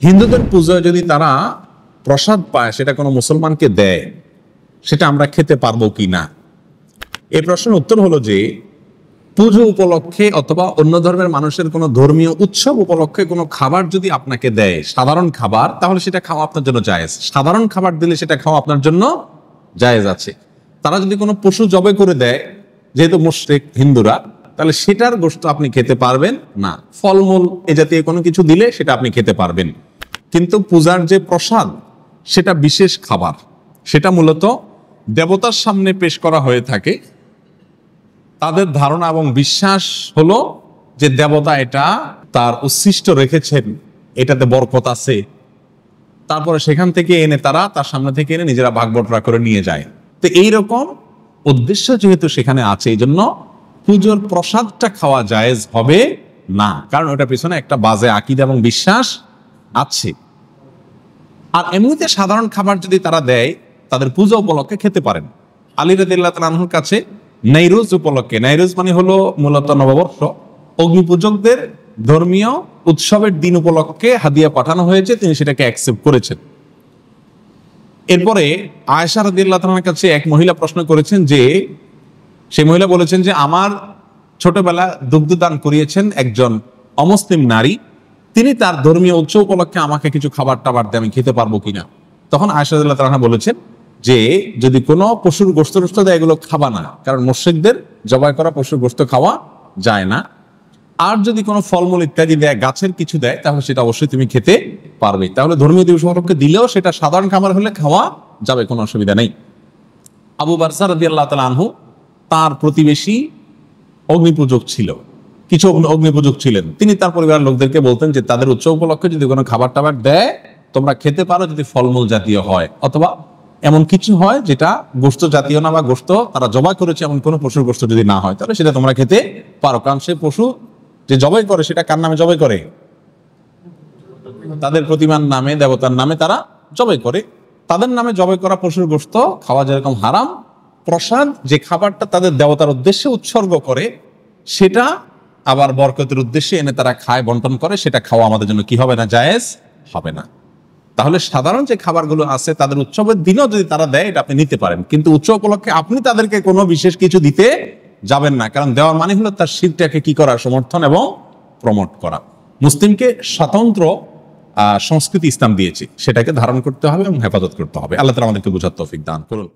হিন্দুদের পূজায় যদি তারা প্রসাদ পায়, সেটা কোনো মুসলমানকে দেয়, সেটা আমরা খেতে পারবো কি না? এই প্রশ্নের উত্তর হলো যে পুজো উপলক্ষে অথবা অন্য ধর্মের মানুষের কোনো ধর্মীয় উৎসব উপলক্ষে কোনো খাবার যদি আপনাকে দেয়, সাধারণ খাবার, তাহলে সেটা খাওয়া আপনার জন্য জায়েজ। সাধারণ খাবার দিলে সেটা খাওয়া আপনার জন্য জায়েজ আছে। তারা যদি কোনো পশু জবাই করে দেয়, যেহেতু মুশরিক হিন্দুরা, তাহলে সেটার গোশত আপনি খেতে পারবেন না। ফলমূল এ জাতীয় কোনো কিছু দিলে সেটা আপনি খেতে পারবেন। কিন্তু পূজার যে প্রসাদ, সেটা বিশেষ খাবার, সেটা মূলত দেবতার সামনে পেশ করা হয়ে থাকে। তাদের ধারণা এবং বিশ্বাস হলো যে দেবতা এটা তার উচ্ছিষ্ট রেখেছেন, এটাতে বরকত আছে। তারপরে সেখান থেকে এনে তারা তার সামনে থেকে এনে নিজেরা ভাগ বটরা করে নিয়ে যায়। তো এইরকম উদ্দেশ্য যেহেতু সেখানে আছে, এই জন্য পুজোর প্রসাদটা খাওয়া জায়েজ হবে না, কারণ ওটার পিছনে একটা বাজে আকীদা এবং বিশ্বাস আছে। আর এমনিতে সাধারণ খাবার যদি তারা দেয়, তাদের পূজা উপলক্ষে খেতে পারেন। আলী রাদিয়াল্লাহু তাআলা আনহুর কাছে নাইরোজ উপলক্ষে, নাইরোজ মানে হলো মূলত নববর্ষ, অগ্নিপূজকদের ধর্মীয় উৎসবের দিন উপলক্ষে হাদিয়া পাঠানো হয়েছে, তিনি সেটাকে অ্যাকসেপ্ট করেছেন। এরপরে আয়েশা রাদিয়াল্লাহু তাআলার কাছে এক মহিলা প্রশ্ন করেছেন, যে সেই মহিলা বলেছেন যে আমার ছোটবেলা দুগ্ধদান করিয়েছেন একজন অমুসলিম নারী, তিনি তার ধর্মীয় উৎসব উপলক্ষে আমাকে কিছু খাবার টাবার দিয়ে আমি খেতে পারবো কিনা। তখন আয়েশা রাদিয়াল্লাহু তাআলা বলেছেন যে যদি কোনো পশুর গোশত টোস্ত দেয়, এগুলো খাবা না, কারণ মুশরিকদের জবাই করা পশুর গোশত খাওয়া যায় না। আর যদি কোনো ফলমূল ইত্যাদি দেয়, গাছের কিছু দেয়, তাহলে সেটা অবশ্যই তুমি খেতে পারবে। তাহলে ধর্মীয় দিবস উপলক্ষে দিলেও সেটা সাধারণ খাবার হলে খাওয়া যাবে, কোনো অসুবিধা নেই। আবু বারজা রাদিয়াল্লাহু তাআলা আনহু, তার প্রতিবেশী অগ্নিপূজক ছিল, কিছু অগ্নিপূজক ছিলেন। তিনি তার পরিবারের লোকদেরকে বলতেন যে তাদের উৎসব উপলক্ষে যদি কোনো খাবার টাবার দেয়, তোমরা খেতে পারো, যদি ফলমূল জাতীয় হয় অথবা এমন কিছু হয় যেটা গোশত জাতীয় না, বা গোশত তারা জবাই করেছে এমন কোনো পশুর গোশত যদি না হয়, তাহলে সেটা তোমরা খেতে পারো। কারণ সে পশু যে জবাই করে, সেটা কার নামে জবাই করে? তাদের প্রতিমার নামে, দেবতার নামে তারা জবাই করে। তাদের নামে জবাই করা পশুর গোশত খাওয়া যেরকম হারাম, প্রসাদ যে খাবারটা তাদের দেবতার উদ্দেশ্যে উৎসর্গ করে, সেটা আবার বরকতের উদ্দেশ্যে এনে তারা খায়, বন্টন করে, সেটা খাওয়া আমাদের জন্য কি হবে না? জায়েজ হবে না। তাহলে সাধারণ যে খাবারগুলো আছে, তাদের উৎসবের দিনও যদি তারা দেয়, এটা আপনি নিতে পারেন, কিন্তু উৎসব উপলক্ষে আপনি তাদেরকে কোনো বিশেষ কিছু দিতে যাবেন না, কারণ দেওয়ার মানে হলো তার শিরটাকে কি করা? সমর্থন এবং প্রমোট করা। মুসলিমকে স্বতন্ত্র সংস্কৃতি ইসলাম দিয়েছে, সেটাকে ধারণ করতে হবে এবং হেফাজত করতে হবে। আল্লাহ তাআলা আমাদেরকে বুঝার তৌফিক দান করুন।